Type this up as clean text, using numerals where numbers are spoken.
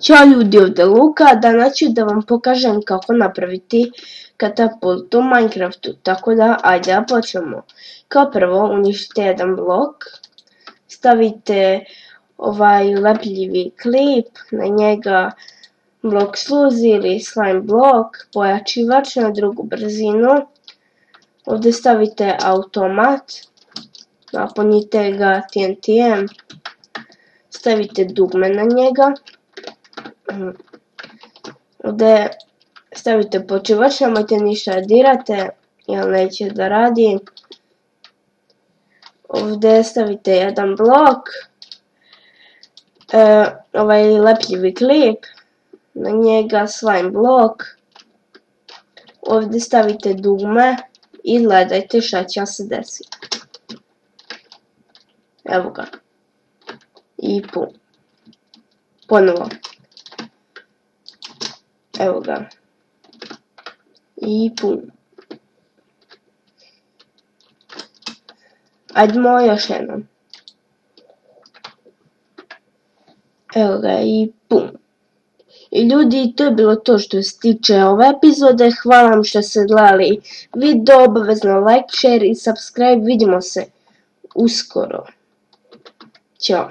Ćao ljudi, ovdje Luka, danas ću da vam pokažem kako napraviti katapult u Minecraftu, tako da ajde da počnemo. Kao prvo uništite jedan blok, stavite ovaj lepljivi klip, na njega blok sluzi ili slime blok, pojačivač na drugu brzinu, ovdje stavite automat, napunite ga TNT-em, stavite dugme na njega. Ovdje stavite počivač, nemojte ništa da dirate jer neće da radi. Ovdje stavite jedan blok, ovaj lepljivi klip, na njega slime blok. Ovdje stavite dugme i gledajte šta će se desiti. Evo ga. I pum. Ponovo. Evo ga. I pum. Ajdemo još jednom. Evo ga i pum. I ljudi, to je bilo to što se tiče ove epizode. Hvala vam što ste gledali video, obavezno like, share i subscribe. Vidimo se uskoro. Ćao.